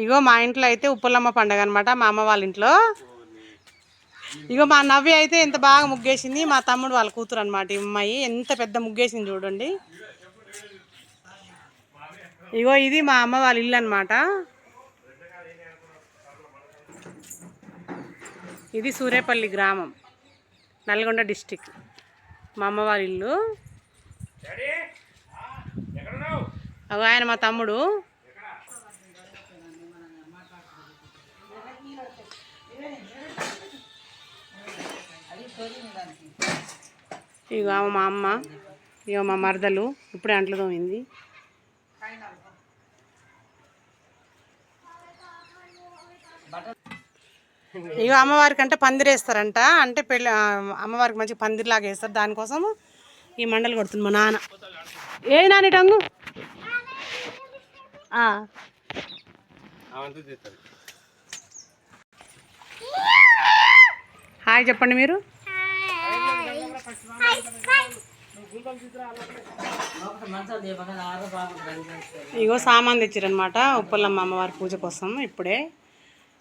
ఇగో మా ఇంట్లో అయితే ఉప్పలమ్మ పండుగ అనమాట, మా అమ్మ వాళ్ళ ఇంట్లో. ఇగో మా నవ్వి అయితే ఎంత బాగా ముగ్గేసింది, మా తమ్ముడు వాళ్ళ కూతురు అనమాట ఈ అమ్మాయి, ఎంత పెద్ద ముగ్గేసింది చూడండి. ఇగో ఇది మా అమ్మ వాళ్ళ ఇల్లు అనమాట. ఇది సూరేపల్లి గ్రామం, నల్గొండ డిస్టిక్, మా అమ్మ వాళ్ళ ఇల్లు. అగో ఆయన మా తమ్ముడు. ఇగో మా అమ్మ, ఇగో మా మరదలు ఇప్పుడే అంట్లు తోమింది. ఇక అమ్మవారికి అంటే పందిరేస్తారంట, అంటే పెళ్ళి అమ్మవారికి మంచి పందిరిలాగా వేస్తారు, దానికోసం ఈ మండలు కొడుతుంది మా నాన్న. ఏ నాని టంగు హాయ్ చెప్పండి మీరు. ఇగో సామాన్ తెచ్చారనమాట ఉప్పలమ్మ అమ్మవారి పూజ కోసం. ఇప్పుడే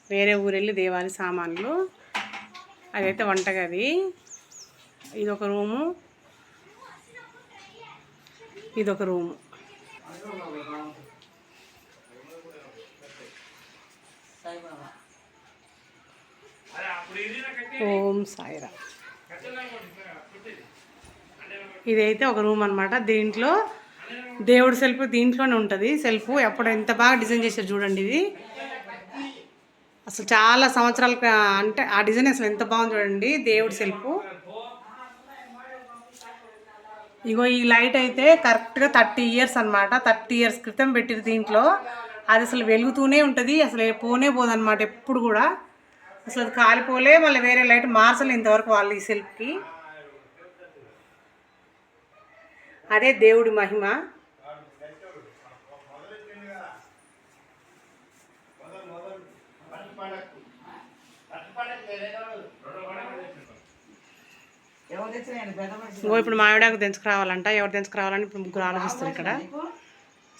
వేరే ఊరెళ్ళి దేవాలి సామాన్లు. అదైతే వంటగది, ఇదొక రూము, ఇదొక రూము. ఓం సాయిరా. ఇదైతే ఒక రూమ్ అనమాట. దీంట్లో దేవుడి సెల్ఫ్ దీంట్లోనే ఉంటుంది. సెల్ఫ్ ఎప్పుడు ఎంత బాగా డిజైన్ చేశారు చూడండి. ఇది అసలు చాలా సంవత్సరాల అంటే ఆ డిజైన్ అసలు ఎంత బాగుంది చూడండి, దేవుడి సెల్ఫ్. ఇగో ఈ లైట్ అయితే కరెక్ట్గా 30 ఇయర్స్ అనమాట. 30 ఇయర్స్ క్రితం పెట్టిరు దీంట్లో. అది అసలు వెలుగుతూనే ఉంటుంది, అసలు పోనే పోదనమాట ఎప్పుడు కూడా. అసలు అది కాలిపోలే, మళ్ళీ వేరే లైట్ మార్చలే ఇంతవరకు వాళ్ళు ఈ సెల్ఫ్కి. అదే దేవుడి మహిమ. ఇంకో ఇప్పుడు మామిడాకు తెంచుకురావాలంట. ఎవరు తెంచుకురావాలని ఇప్పుడు ముగ్గురు ఆలోచిస్తారు ఇక్కడ.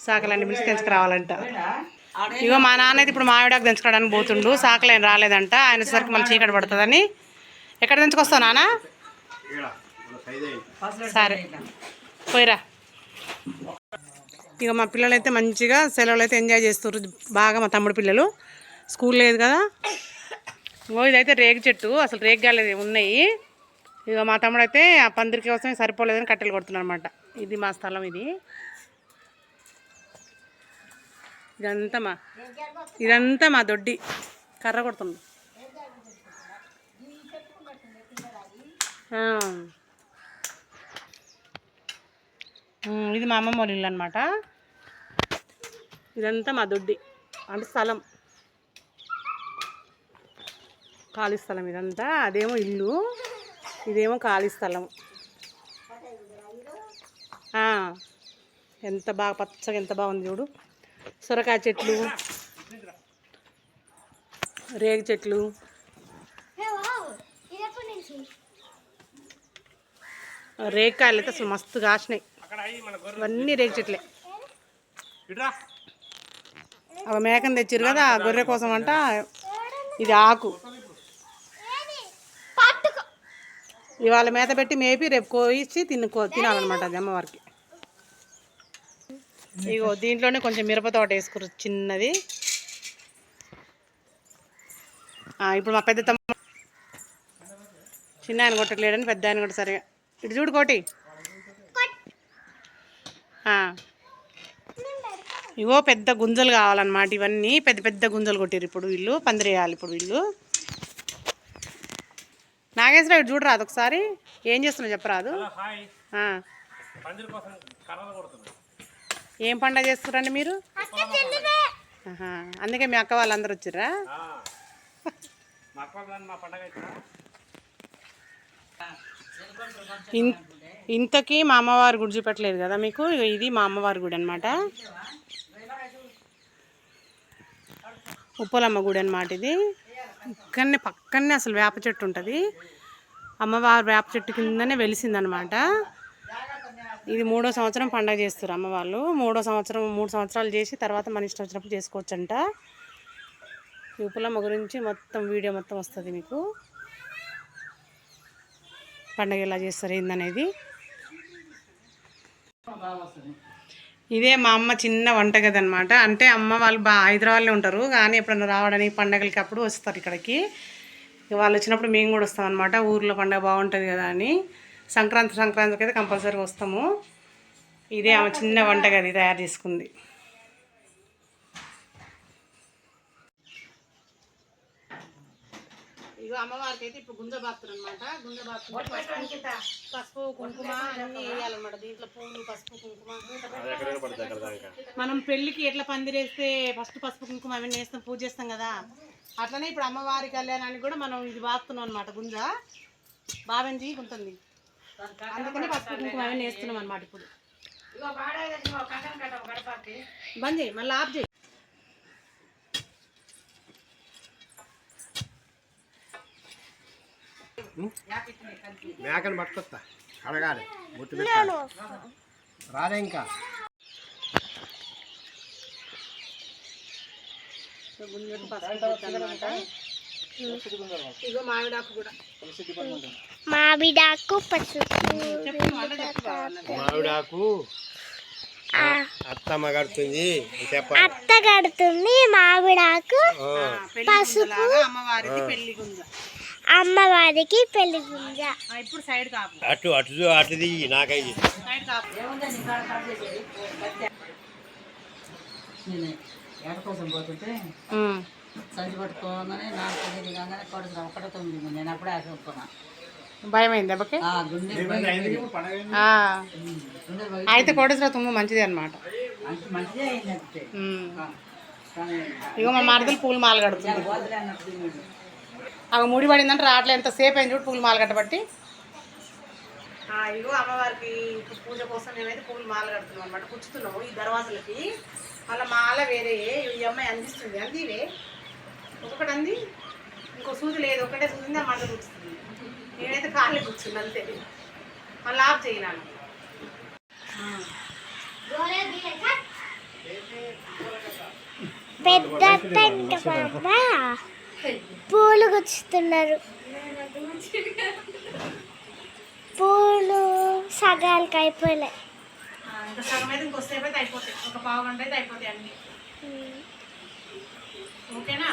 సాకలన్నీ పిలిచి తెంచుకురావాలంట. ఇగో మా నాన్న అయితే ఇప్పుడు మామిడాకు తెంచుకోవడానికి పోతుండు. సాకలేం రాలేదంట, ఆయన వచ్చేసరికి మళ్ళీ చీకటి పడుతుందని. ఎక్కడ తెంచుకొస్తావు నాన్న? సరే పోయిరా. ఇక మా పిల్లలు అయితే మంచిగా సెలవులు అయితే ఎంజాయ్ చేస్తారు బాగా. మా తమ్ముడు పిల్లలు స్కూల్ లేదు కదా. ఇదైతే రేగు చెట్టు, అసలు రేగు గాలేదు ఉన్నాయి. ఇక మా తమ్ముడు అయితే ఆ పందిరికి కోసం సరిపోలేదని కట్టెలు కొడుతున్నాడు అనమాట. ఇది మా స్థలం. ఇదంతా మా దొడ్డి, కర్ర కొడుతుంది. ఇది మా అమ్మమ్మ వాళ్ళ ఇల్లు అనమాట. ఇదంతా మా దొడ్డి అంటే స్థలం, ఖాళీ స్థలం ఇదంతా. అదేమో ఇల్లు, ఇదేమో ఖాళీ స్థలం. ఎంత బాగా పచ్చగా ఎంత బాగుంది చూడు. సొరకాయ చెట్లు, రేగు చెట్లు, రేగికాయలు అయితే అసలు మస్తు కాసినాయి. ఇవన్నీ రేగు చెట్లే. ఒక మేకను తెచ్చారు కదా గొర్రె కోసం అంట. ఇది ఆకు, ఇవాళ మేత పెట్టి మేపి రేపు కోయించి తినాలన్నమాట అది అమ్మవారికి. ఇగో దీంట్లోనే కొంచెం మిరప తోట వేసుకురు చిన్నది. ఇప్పుడు మా పెద్ద తమ్ముడు చిన్న ఆయన కొట్టట్లేడని పెద్ద ఆయన కూడా సరిగా ఇటు చూడు కోటి. ఇగో పెద్ద గుంజలు కావాలన్నమాట. ఇవన్నీ పెద్ద పెద్ద గుంజలు కొట్టారు ఇప్పుడు వీళ్ళు. పందిరేయాలి ఇప్పుడు వీళ్ళు. నాగేశ్వరరావు ఇటు చూడరాదు ఒకసారి, ఏం చేస్తున్నావు చెప్పరాదు. ఏం పండుగ చేస్తున్నారండి మీరు? అందుకే మీ అక్క వాళ్ళందరూ వచ్చిర్రా? ఇంతకీ మా అమ్మవారి గుడి చూపెట్టలేదు కదా మీకు. ఇది మా అమ్మవారి గుడి అనమాట, ఉప్పలమ్మ గుడి అనమాట. ఇది ఇక్కడనే పక్కనే అసలు వేప చెట్టు ఉంటుంది. అమ్మవారి వేప చెట్టు కిందనే వెలిసిందనమాట. ఇది 3వ సంవత్సరం పండగ చేస్తారు అమ్మవాళ్ళు. 3వ సంవత్సరం 3 సంవత్సరాలు చేసి తర్వాత మన ఇష్టం వచ్చినప్పుడు చేసుకోవచ్చంట. ఈ ఉప్పలమ్మ గురించి మొత్తం వీడియో మొత్తం వస్తుంది మీకు, పండగ ఎలా చేస్తారు ఏందనేది. ఇదే మా అమ్మ చిన్న వంటగది అనమాట. అంటే అమ్మ వాళ్ళు హైదరాబాద్లో ఉంటారు, కానీ ఎప్పుడన్నా రావడానికి పండగలకి అప్పుడు వస్తారు ఇక్కడికి. వాళ్ళు వచ్చినప్పుడు మేము కూడా వస్తాం అనమాట. ఊర్లో పండగ బాగుంటుంది కదా అని సంక్రాంతికి అయితే కంపల్సరీ వస్తాము. ఇదే ఆమె చిన్న వంటగది తయారు చేసుకుంది. ఇగో అమ్మవారికి అయితే ఇప్పుడు గుంజ బాతురు అనమాట. గుంజ బాతు పసుపు కుంకుమ అన్నీ వేయాలన్నమాట. దీంట్లో పూలు పసుపు కుంకుమ. మనం పెళ్ళికి ఎట్లా పందిరేస్తే ఫస్ట్ పసుపు కుంకుమ అవన్నీ వేస్తాం, పూజ చేస్తాం కదా, అట్లనే ఇప్పుడు అమ్మవారి కళ్యాణానికి కూడా మనం ఇది బాతున్నాం అనమాట. గుంజ బావెంది ఉంటుంది, అందుకని పసుపు కుంకుమ అవన్నీ వేస్తున్నాం అనమాట. ఇప్పుడు బంద్ చేయి, మళ్ళీ ఆఫ్ చేయి. మేకను పట్టుకొస్తా, అడగాలి ముట్టు పెట్టాలి రాలే ఇంకా. ఇగో మామిడాకు కూడా, మామిడాకు మామిడాకు అత్తమ్మ కడుతుంది, అత్త కడుతుంది. మామిడాకు పసుపు అమ్మవారికి పెళ్లి గుంజ, అమ్మవారికి పెళ్లి గుంజ. ఇప్పుడు సైడ్ కాపు, అటు అటు అటుది నాకైది సైడ్ కాపు. ఎడ కోసం పోతుంటే సంచి పట్టుకోగానే 4 తొమ్మిది కాగానే కొడుకు ఒకటే 9 నేను అప్పుడే ఆశపడుతున్నా. భయమైంది దెబ్బకి. అయితే కోటేశ్వర తుమ్ము మంచిది అనమాట. మంచిదే అయిందంటే ఇగో మా మరదలు పూలు మాల కడుతుంది. అవి ముడి పడిందంటే రావట్లే, ఎంతసేపు అయింది చూడు పూలు మాల కట్టబట్టి. ఇగో అమ్మవారికి పూజ కోసం మేమైతే పూలు మాల కడుతున్నాం అనమాట. కూర్చుతున్నాము ఈ దర్వాజలకి. మళ్ళీ మాల వేరే ఈ అమ్మాయి అందిస్తుంది, అందివే ఒక్కొక్కటి అంది, ఇంకో సూది లేదు, ఒకటే సూది ఆ మంట కూర్చుంది. నేనైతే కాళ్ళే కూర్చుంది అంతే. మళ్ళీ ఆఫ్ చేయాలి. పెద్ద పూలు గుచ్చుతున్నారు. పూలు సగాలకి అయిపోలే, ఇంకా సగం అయితే ఇంకొస్తే అయితే అయిపోతాయి. ఒక పావు గంట అయితే అయిపోతాయి అన్నీ. ఓకేనా?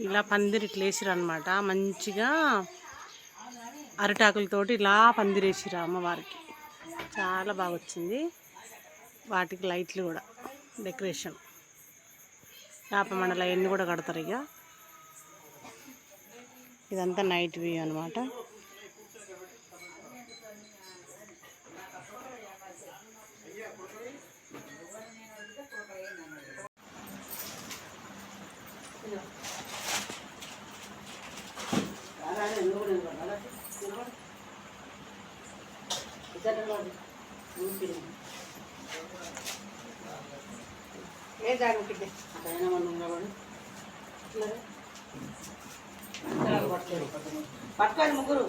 ఇలా పందిరి ఇట్లా వేసిరు అనమాట. మంచిగా అరిటాకులతోటి ఇలా పందిరేసిరు అమ్మవారికి. చాలా బాగా వచ్చింది. వాటికి లైట్లు కూడా డెకరేషన్, వేప మండల ఎన్ని కూడా కడతారు. ఇక ఇదంతా నైట్ వ్యూ అనమాట. పట్టుకోండి ముగ్గురు.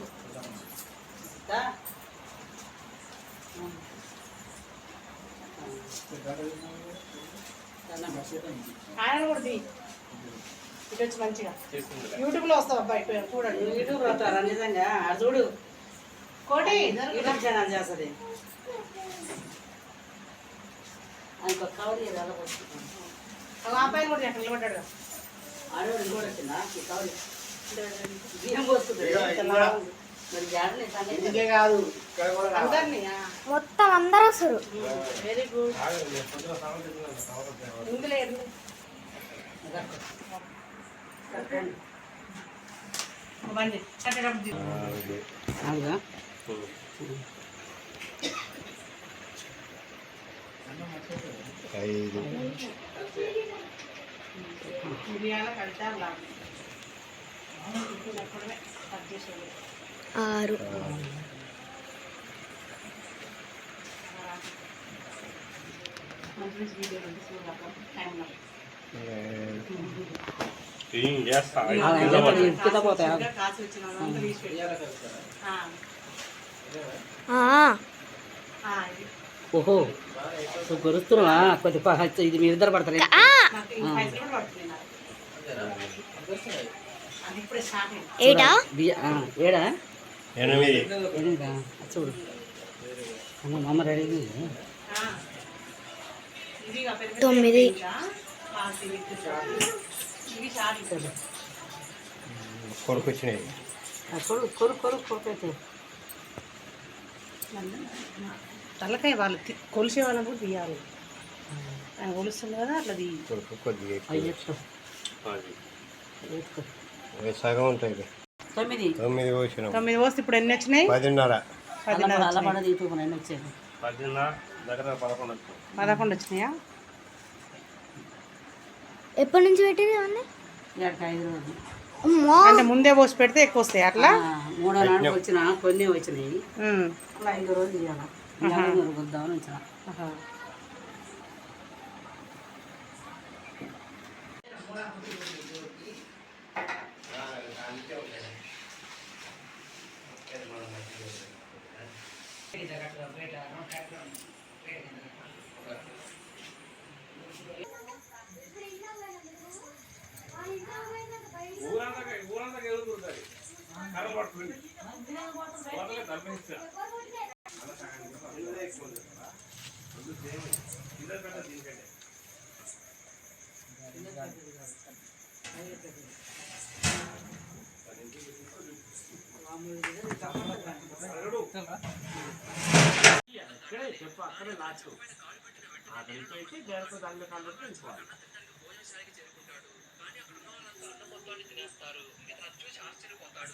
ఆయన కూడా ఇది వచ్చి మంచిగా యూట్యూబ్లో వస్తావు అబ్బాయి, చూడండి. యూట్యూబ్ వస్తారా నిజంగా? అది చూడు కోటి యూట్యూబ్ ఛానల్ చేస్తుంది. ఆయనకు కవర్ అబ్బాయిని కూడా ఎక్కడ నిలబడ్డాడు. ఆడవాడు కూడా వచ్చిందా కవర్ బియ్యం పోస్తుంది. మరి ఇందుకే కాదు అందరినీ మొత్తం అందరూ వస్తారు. Very good. ఇందులో బండి కట్టేటప్పుడు 5 6 కింద పోతాయి ఓహో నువ్వు గొరుస్తున్నావా కొద్దిగా ఇది మీరు ఇద్దరు పడతారు ఏడా ఏడా 8 ఎనిమిదా చూడు అమ్మ మా అమ్మ రెడీ 9 కొడుకు వచ్చినాయి. కొడుకు కొడుకు కొడుకు కొడుకు అయితే తలకాయ వాళ్ళు కొలిసే వాళ్ళని కూడా తీయాలి. ఆయన కొలుస్తుంది కదా అట్లా తీయి. కొడుకు కొద్దిగా అవి ఎక్కువ. చెప్తా ఎత్తుకో అవి సగం ఉంటాయి. 9 9 వచ్చినాం. 9 పోస్తే ఇప్పుడు ఎన్ని వచ్చినాయి? 10:30. అలా పడ తీసుకోకుండా ఎన్ని వచ్చేది 11 వచ్చినాయా? ఎప్పటి నుంచి పెట్టింది అవన్నీ? 5 రోజులు అమ్మో అంటే ముందే పోసి పెడితే ఎక్కువ వస్తాయి అట్లా. 3వ నాడు వచ్చిన కొన్ని వచ్చినాయి. ఉమ్. అలా 5 రోజులు ఇవ్వాలి గుద్దామని వచ్చిన ఆహా. మొత్తాన్ని తినేస్తారు. ఇది చూసి ఆశ్చర్యపోతాడు.